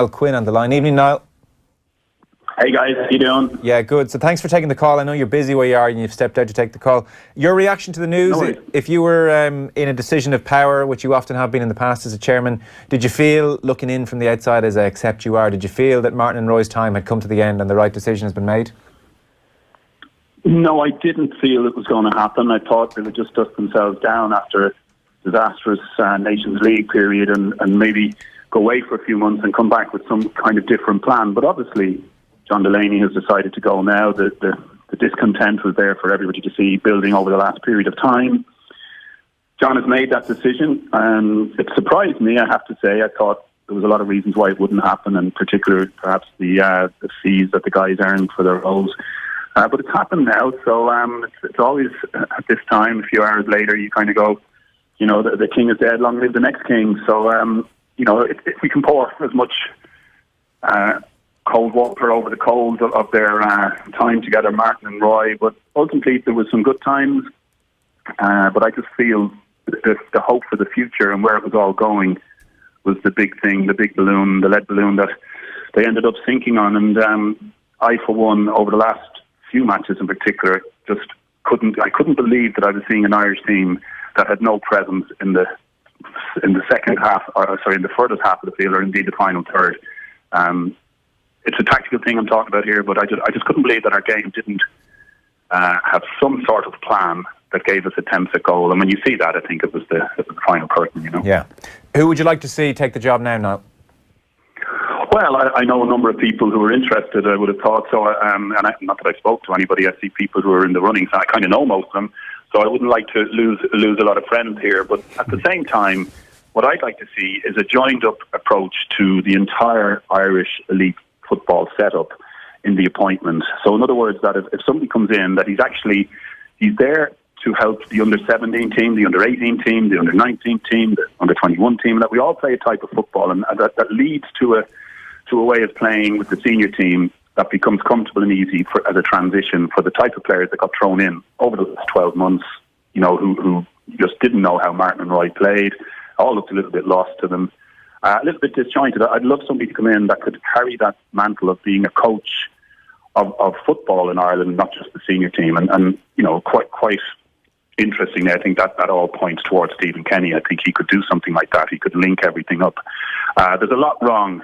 Niall Quinn on the line. Evening, Niall. Hey guys, how you doing? Yeah, good. So thanks for taking the call. I know you're busy where you are and you've stepped out to take the call. Your reaction to the news, No, if you were in a decision of power, which you often have been in the past as a chairman, did you feel, looking in from the outside as I accept you are, did you feel that Martin and Roy's time had come to the end and the right decision has been made? No, I didn't feel it was going to happen. I thought they would just dust themselves down after a disastrous Nations League period and maybe go away for a few months and come back with some kind of different plan. But obviously, John Delaney has decided to go now. The discontent was there for everybody to see building over the last period of time. John has made that decision, and it surprised me, I have to say. I thought there was a lot of reasons why it wouldn't happen, and particularly perhaps the fees that the guys earned for their roles. But it's happened now, so it's always at this time, a few hours later, you kind of go, you know, the king is dead, long live the next king. So, you know, if we can pour as much cold water over the coals of their time together, Martin and Roy, but ultimately there was some good times, but I just feel the hope for the future and where it was all going was the big thing, the big balloon, the lead balloon that they ended up sinking on. And I, for one, over the last few matches in particular, just couldn't believe that I was seeing an Irish team that had no presence in the second half, in the furthest half of the field, or indeed the final third. It's a tactical thing I'm talking about here, but I just couldn't believe that our game didn't have some sort of plan that gave us attempts at goal. And when you see that, I think it was the final curtain, you know. Yeah. Who would you like to see take the job now, Niall? Well, I know a number of people who are interested, I would have thought so. Not that I spoke to anybody, I see people who are in the running, so I kind of know most of them. So I wouldn't like to lose a lot of friends here. But at the same time, what I'd like to see is a joined-up approach to the entire Irish elite football setup in the appointment. So in other words, that if somebody comes in, that he's there to help the under-17 team, the under-18 team, the under-19 team, the under-21 team, that we all play a type of football, and that leads to a way of playing with the senior team that becomes comfortable and easy as a transition for the type of players that got thrown in over the last 12 months, you know, who just didn't know how Martin and Roy played, all looked a little bit lost to them. A little bit disjointed. I'd love somebody to come in that could carry that mantle of being a coach of football in Ireland, not just the senior team. And you know, quite interestingly, I think that all points towards Stephen Kenny. I think he could do something like that. He could link everything up. There's a lot wrong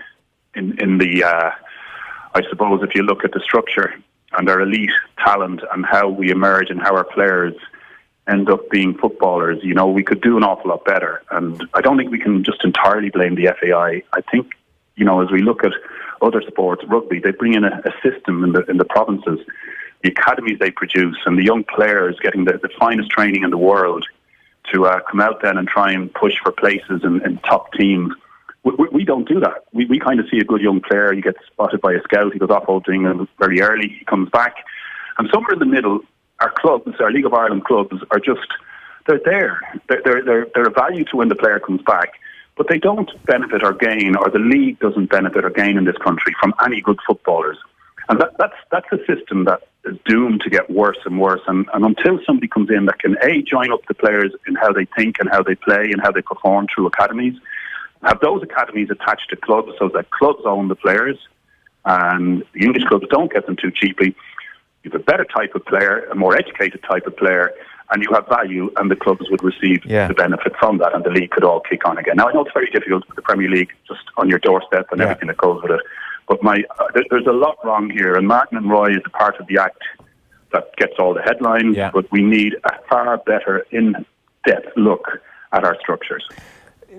in the, I suppose, if you look at the structure and our elite talent and how we emerge and how our players end up being footballers. You know, we could do an awful lot better, and I don't think we can just entirely blame the FAI. I think, you know, as we look at other sports, rugby, they bring in a system in the provinces, the academies they produce, and the young players getting the finest training in the world to come out then and try and push for places in top teams. We don't do that. We kind of see a good young player, he gets spotted by a scout, he goes off over to England very early, he comes back, and somewhere in the middle, our clubs, our League of Ireland clubs, are just, they're there. They're a value to when the player comes back, but they don't benefit or gain, or the league doesn't benefit or gain in this country from any good footballers. And that's a system that is doomed to get worse and worse. And until somebody comes in that can, A, join up the players in how they think and how they play and how they perform through academies, have those academies attached to clubs so that clubs own the players and the English clubs don't get them too cheaply, you have a better type of player, a more educated type of player, and you have value, and the clubs would receive the benefit from that, and the league could all kick on again. Now, I know it's very difficult with the Premier League just on your doorstep and everything that goes with it, but there's a lot wrong here, and Martin and Roy is a part of the act that gets all the headlines, but we need a far better in-depth look at our structures.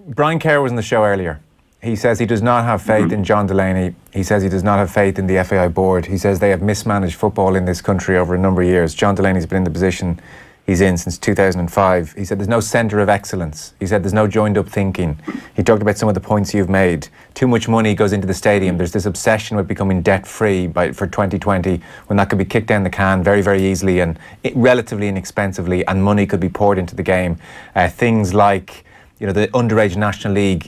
Brian Kerr was on the show earlier. He says he does not have faith in John Delaney. He says he does not have faith in the FAI board. He says they have mismanaged football in this country over a number of years. John Delaney's been in the position he's in since 2005. He said there's no centre of excellence. He said there's no joined-up thinking. He talked about some of the points you've made. Too much money goes into the stadium. There's this obsession with becoming debt-free for 2020, when that could be kicked down the can very, very easily and relatively inexpensively, and money could be poured into the game. Things like, you know, the underage National League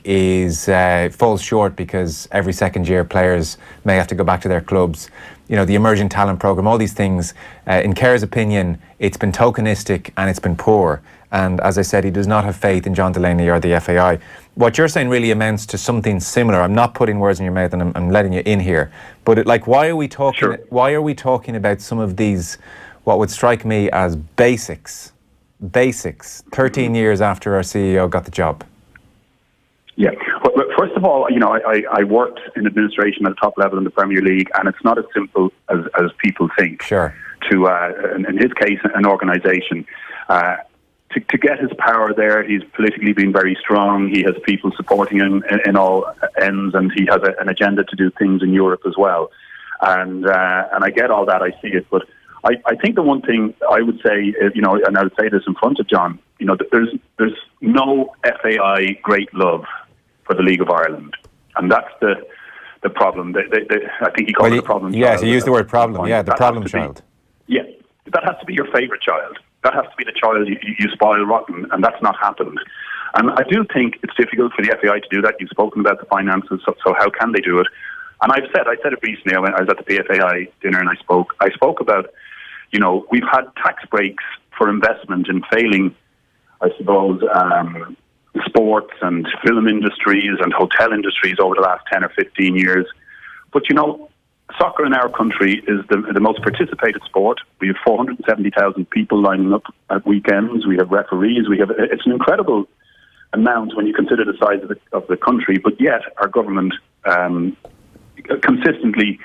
falls short because every second year players may have to go back to their clubs. You know, the emerging talent programme, all these things. In Kerr's opinion, it's been tokenistic and it's been poor. And as I said, he does not have faith in John Delaney or the FAI. What you're saying really amounts to something similar. I'm not putting words in your mouth, and I'm letting you in here. But why are we talking? Sure. Why are we talking about some of these, what would strike me as basics? 13 years after our CEO got the job. Yeah. But first of all, I worked in administration at the top level in the Premier League, and it's not as simple as people think. Sure. To, in his case, an organisation. To get his power there, he's politically been very strong. He has people supporting him in all ends, and he has an agenda to do things in Europe as well. And I get all that, I see it. But I think the one thing I would say is, and I would say this in front of John, there's no FAI great love for the League of Ireland, and that's the problem. I think he called it the problem child. Yes, he used the word problem. Yeah, the problem child. Yeah, that has to be your favourite child. That has to be the child you spoil rotten, and that's not happened. And I do think it's difficult for the FAI to do that. You've spoken about the finances, so how can they do it? And I said it recently. I was at the PFAI dinner and I spoke about, we've had tax breaks for investment in failing, I suppose, sports and film industries and hotel industries over the last 10 or 15 years. But, soccer in our country is the most participated sport. We have 470,000 people lining up at weekends. We have referees. It's an incredible amount when you consider the size of the country. But yet our government consistently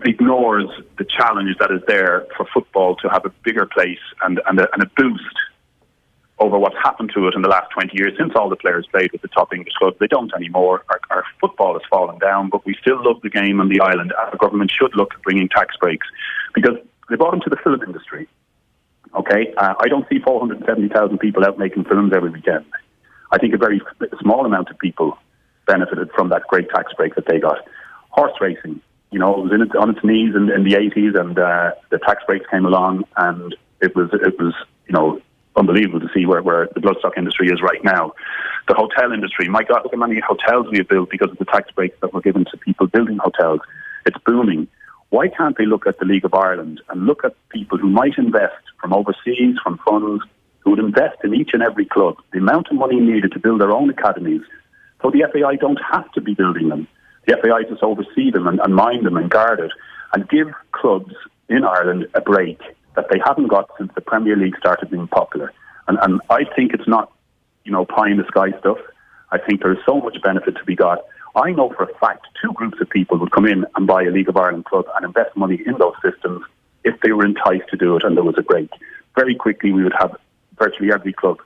ignores the challenge that is there for football to have a bigger place and a boost over what's happened to it in the last 20 years since all the players played with the top English clubs. They don't anymore. Our football has fallen down, but we still love the game on the island. Our government should look at bringing tax breaks because they brought them to the film industry. Okay, I don't see 470,000 people out making films every weekend. I think a very small amount of people benefited from that great tax break that they got. Horse racing, it was on its knees in the 80s, and the tax breaks came along, and it was unbelievable to see where the bloodstock industry is right now. The hotel industry, my God, look how many hotels we have built because of the tax breaks that were given to people building hotels. It's booming. Why can't they look at the League of Ireland and look at people who might invest from overseas, from funds, who would invest in each and every club, the amount of money needed to build their own academies, so the FAI don't have to be building them. The FAI just oversee them and mind them and guard it, and give clubs in Ireland a break that they haven't got since the Premier League started being popular. And I think it's not, pie in the sky stuff. I think there is so much benefit to be got. I know for a fact 2 groups of people would come in and buy a League of Ireland club and invest money in those systems if they were enticed to do it and there was a break. Very quickly we would have virtually every club,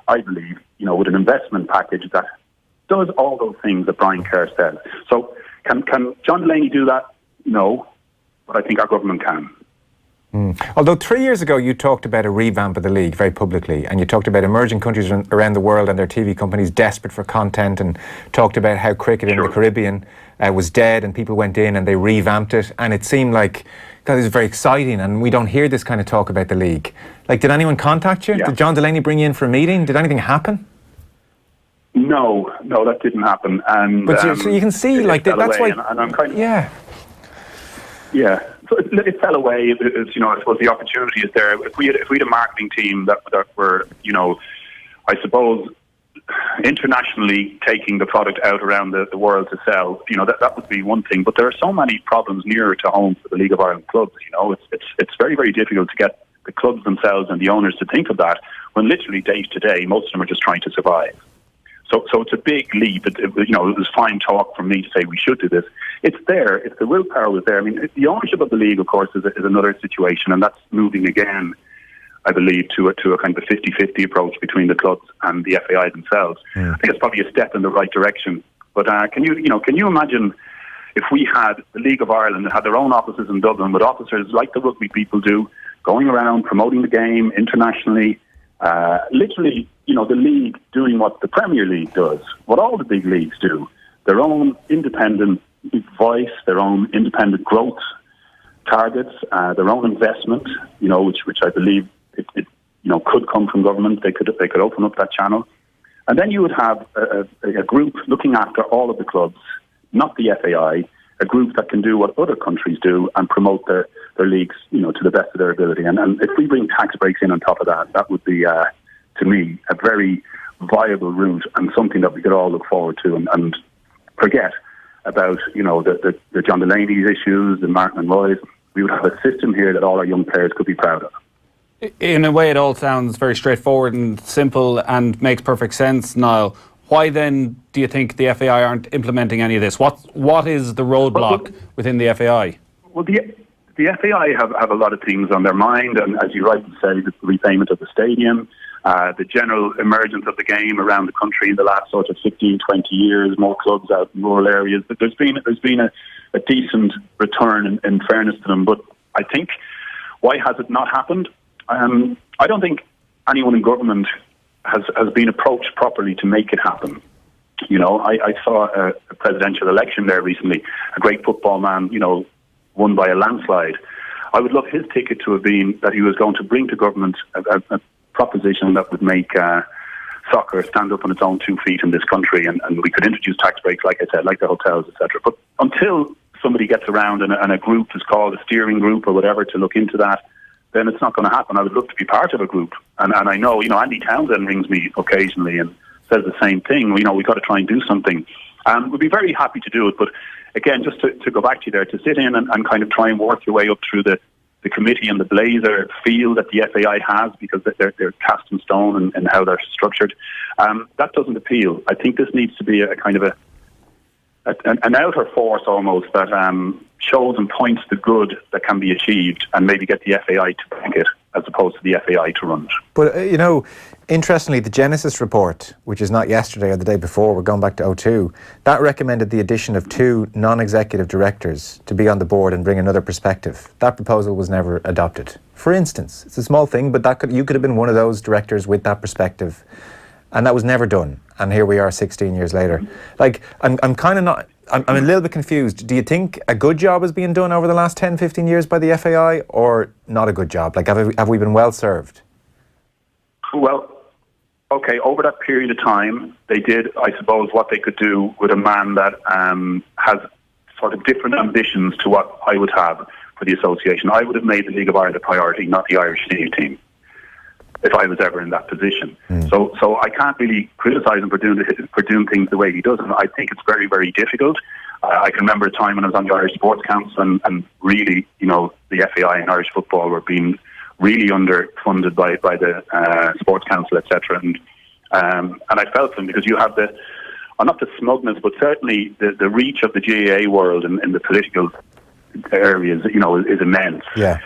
I believe, with an investment package that does all those things that Brian Kerr said. So can John Delaney do that? No, but I think our government can. Although 3 years ago you talked about a revamp of the league very publicly, and you talked about emerging countries around the world and their TV companies desperate for content, and talked about how cricket in the Caribbean was dead and people went in and they revamped it, and it seemed like, God, this is very exciting, and we don't hear this kind of talk about the league. Did anyone contact you? Yeah. Did John Delaney bring you in for a meeting? Did anything happen? No, that didn't happen. And but so you can see, that's why. And I'm kind of, yeah. So it fell away. I suppose the opportunity is there. If we had a marketing team that were, I suppose, internationally taking the product out around the world to sell, that would be one thing. But there are so many problems nearer to home for the League of Ireland clubs. It's very, very difficult to get the clubs themselves and the owners to think of that when literally day to day most of them are just trying to survive. So it's a big leap. It was fine talk from me to say we should do this. It's there. If the willpower was there. I mean, the ownership of the league, of course, is another situation, and that's moving again, I believe, to a kind of a 50-50 approach between the clubs and the FAI themselves. I think it's probably a step in the right direction. But can you imagine if we had the League of Ireland that had their own offices in Dublin with officers like the rugby people do, going around promoting the game internationally, literally, the league doing what the Premier League does, what all the big leagues do, their own independent voice, their own independent growth targets, their own investment, which I believe it could come from government. They could open up that channel, and then you would have a group looking after all of the clubs, not the FAI, a group that can do what other countries do and promote their leagues, to the best of their ability. And if we bring tax breaks in on top of that, that would be to me, a very viable route and something that we could all look forward to and forget about, the John Delaney's issues, the Martin and Roy's. We would have a system here that all our young players could be proud of. In a way, it all sounds very straightforward and simple and makes perfect sense, Niall. Why then do you think the FAI aren't implementing any of this? What is the roadblock within the FAI? Well, the FAI have a lot of things on their mind, and as you rightly say, the repayment of the stadium, the general emergence of the game around the country in the last sort of 15, 20 years, more clubs out in rural areas. But there's been a decent return in fairness to them. But I think, why has it not happened? I don't think anyone in government has been approached properly to make it happen. I saw a presidential election there recently. A great football man, won by a landslide. I would love his ticket to have been that he was going to bring to government a proposition that would make soccer stand up on its own 2 feet in this country, and we could introduce tax breaks, like I said, like the hotels, etc. But until somebody gets around and a group is called a steering group or whatever to look into that, then it's not going to happen. I would love to be part of a group. And I know, Andy Townsend rings me occasionally and says the same thing. We've got to try and do something. We'd be very happy to do it. But again, just to go back to you there, to sit in and kind of try and work your way up through the committee and the blazer feel that the FAI has, because they're cast in stone and how they're structured, that doesn't appeal. I think this needs to be a kind of an outer force almost that shows and points the good that can be achieved, and maybe get the FAI to back it as opposed to the FAI to run it. But, interestingly, the Genesis report, which is not yesterday or the day before, we're going back to 2002, that recommended the addition of 2 non-executive directors to be on the board and bring another perspective. That proposal was never adopted. For instance, it's a small thing, but you could have been one of those directors with that perspective, and that was never done. And here we are 16 years later. I'm a little bit confused. Do you think a good job is being done over the last 10, 15 years by the FAI, or not a good job? Have we been well served? Well, okay, over that period of time, they did, I suppose, what they could do with a man that has sort of different ambitions to what I would have for the association. I would have made the League of Ireland a priority, not the Irish senior team, if I was ever in that position. So I can't really criticise him for doing things the way he does. And I think it's very, very difficult. I can remember a time when I was on the Irish Sports Council and really, the FAI and Irish football were being really underfunded by the Sports Council, etc. And I felt them, because you have not the smugness, but certainly the reach of the GAA world in the political areas, is immense. Yeah.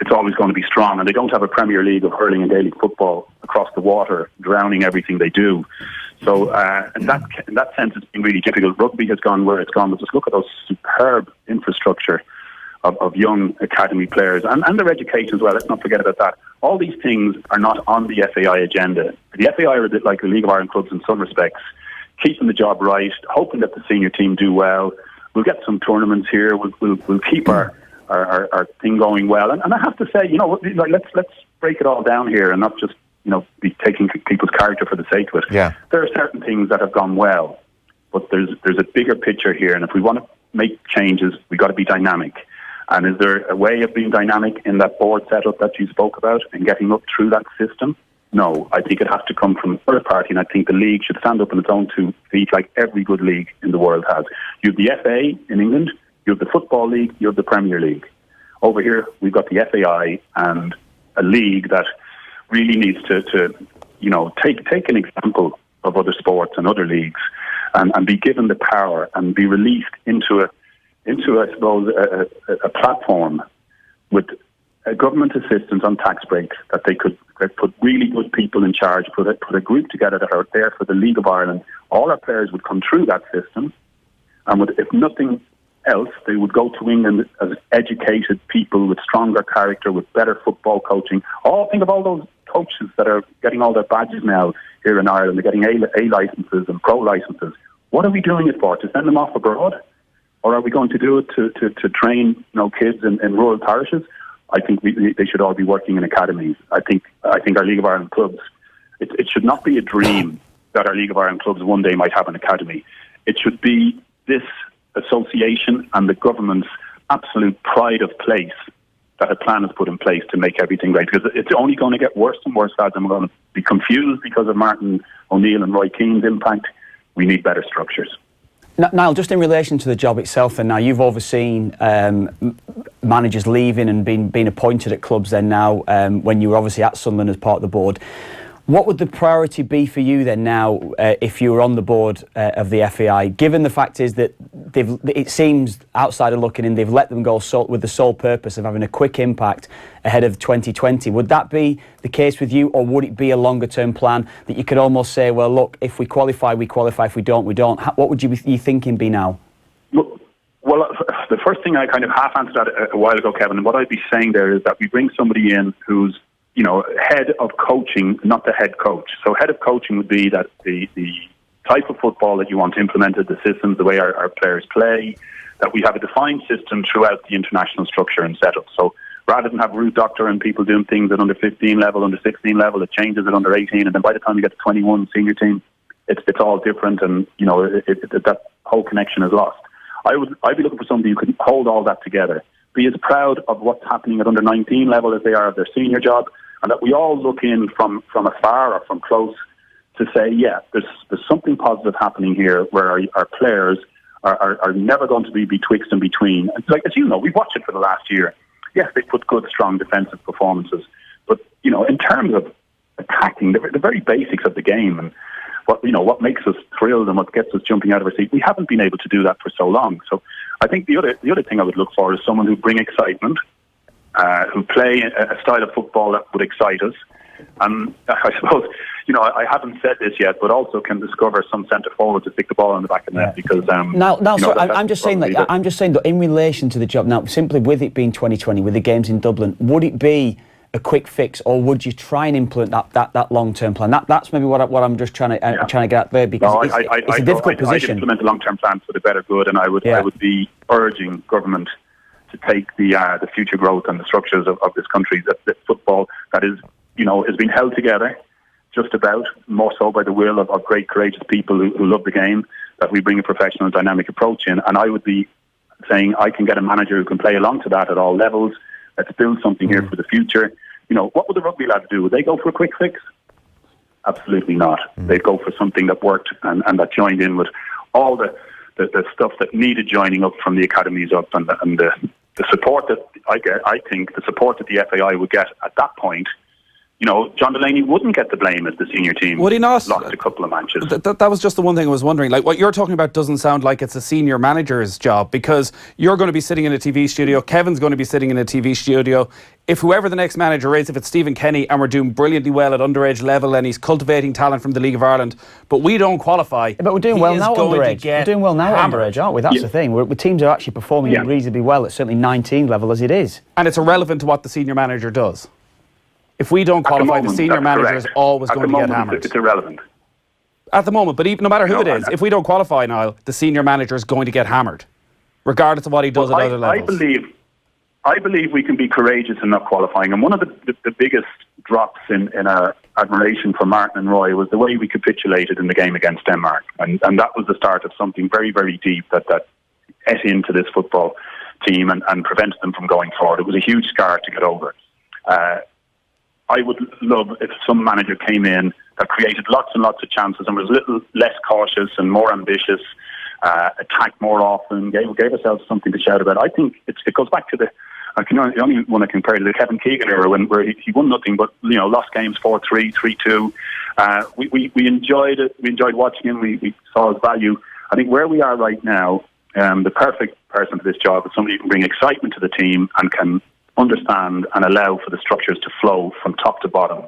It's always going to be strong, and they don't have a Premier League of hurling and Gaelic football across the water, drowning everything they do. So in that sense, it's been really difficult. Rugby has gone where it's gone, but just look at those superb infrastructure of young academy players and their education as well. Let's not forget about that. All these things are not on the FAI agenda. The FAI are a bit like the League of Ireland clubs in some respects, keeping the job right, hoping that the senior team do well. We'll get some tournaments here. We'll keep our thing going well. And I have to say, let's break it all down here and not just be taking people's character for the sake of it. Yeah. There are certain things that have gone well, but there's a bigger picture here. And if we want to make changes, we've got to be dynamic. And is there a way of being dynamic in that board setup that you spoke about and getting up through that system? No, I think it has to come from a third party, and I think the league should stand up on its own 2 feet like every good league in the world has. You have the FA in England, you have the Football League, you have the Premier League. Over here, we've got the FAI and a league that really needs to take an example of other sports and other leagues and be given the power and be released into I suppose, a platform with government assistance on tax breaks, that they could put really good people in charge, put a group together that are there for the League of Ireland. All our players would come through that system, and if nothing else, they would go to England as educated people with stronger character, with better football coaching. Think of all those coaches that are getting all their badges now here in Ireland. They're getting A licenses and pro licenses. What are we doing it for? To send them off abroad? Or are we going to do it to train kids in rural parishes? I think they should all be working in academies. I think our League of Ireland clubs, it should not be a dream that our League of Ireland clubs one day might have an academy. It should be this association and the government's absolute pride of place that a plan is put in place to make everything great, because it's only going to get worse and worse, lads, and we're going to be confused because of Martin O'Neill and Roy Keane's impact. We need better structures. Niall, just in relation to the job itself, and now you've overseen managers leaving and being appointed at clubs then now, when you were obviously at Sunderland as part of the board. What would the priority be for you then now if you were on the board of the FAI, given the fact is that it seems, outside of looking in, they've let them go with the sole purpose of having a quick impact ahead of 2020. Would that be the case with you, or would it be a longer term plan that you could almost say, well, look, if we qualify, we qualify, if we don't, we don't? What would you thinking be now? Well, the first thing I kind of half answered that a while ago, Kevin, and what I'd be saying there is that we bring somebody in who's, head of coaching, not the head coach. So head of coaching would be that the type of football that you want implemented, the systems, the way our players play, that we have a defined system throughout the international structure and setup. So rather than have root doctor and people doing things at under 15 level, under 16 level, it changes at under 18, and then by the time you get to 21 senior team, it's all different, and that whole connection is lost. I'd be looking for somebody who can hold all that together, be as proud of what's happening at under 19 level as they are of their senior job, and that we all look in from afar or from close to say, yeah, there's something positive happening here where our players are never going to be betwixt and between. It's like, as you know, we've watched it for the last year. Yes, they put good, strong defensive performances, but in terms of attacking the very basics of the game and what makes us thrilled and what gets us jumping out of our seat, we haven't been able to do that for so long. So I think the other thing I would look for is someone who bring excitement, who play a style of football that would excite us. And I suppose, I haven't said this yet, but also can discover some centre forward to stick the ball in the back of the net, because I'm just saying that in relation to the job now, simply with it being 2020, with the games in Dublin, would it be a quick fix, or would you try and implement that long-term plan? That's maybe what I'm just trying to get at there, because it's a difficult position. I'd implement a long-term plan for the better good, and I would be urging government to take the future growth and the structures of this country, that football that is been held together just about, more so by the will of great, courageous people who love the game, that we bring a professional, dynamic approach in. And I would be saying I can get a manager who can play along to that at all levels. Let's build something here for the future. What would the rugby lads do? Would they go for a quick fix? Absolutely not. They'd go for something that worked and that joined in with all the stuff that needed joining up from the academies up, and the support that I think the support that the FAI would get at that point. John Delaney wouldn't get the blame as the senior team. Would he not? Lost a couple of matches. That was just the one thing I was wondering. Like, what you're talking about doesn't sound like it's a senior manager's job, because you're going to be sitting in a TV studio, Kevin's going to be sitting in a TV studio. If whoever the next manager is, if it's Stephen Kenny and we're doing brilliantly well at underage level and he's cultivating talent from the League of Ireland, but we don't qualify. But we're doing well now underage. We're doing well now underage, aren't we? That's the thing. The teams are actually performing reasonably well at certainly 19 level as it is. And it's irrelevant to what the senior manager does. If we don't qualify, the senior manager is always going to get hammered. It's irrelevant. At the moment, but even no matter who it is, if we don't qualify, Niall, the senior manager is going to get hammered, regardless of what he does at other levels. I believe we can be courageous in not qualifying. And one of the biggest drops in our admiration for Martin and Roy was the way we capitulated in the game against Denmark. And that was the start of something very, very deep that ate into this football team and prevented them from going forward. It was a huge scar to get over. I would love if some manager came in that created lots and lots of chances and was a little less cautious and more ambitious, attacked more often, gave ourselves something to shout about. I think it goes back to the only one I compare to the Kevin Keegan era, where he won nothing but lost games 4-3, 3-2. We enjoyed it. We enjoyed watching him. We saw his value. I think where we are right now, the perfect person for this job is somebody who can bring excitement to the team and can understand and allow for the structures to flow from top to bottom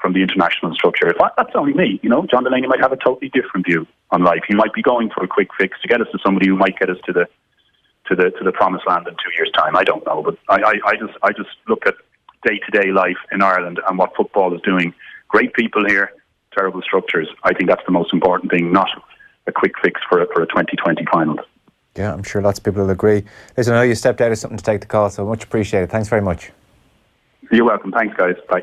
from the international structure. That's only me. John Delaney might have a totally different view on life. He might be going for a quick fix to get us to somebody who might get us to the promised land in 2 years' time. I don't know, but I just look at day-to-day life in Ireland and what football is doing. Great people here, terrible structures. I think that's the most important thing, not a quick fix for a 2020 final. Yeah, I'm sure lots of people will agree. Listen, I know you stepped out of something to take the call, so much appreciated. Thanks very much. You're welcome. Thanks, guys. Bye.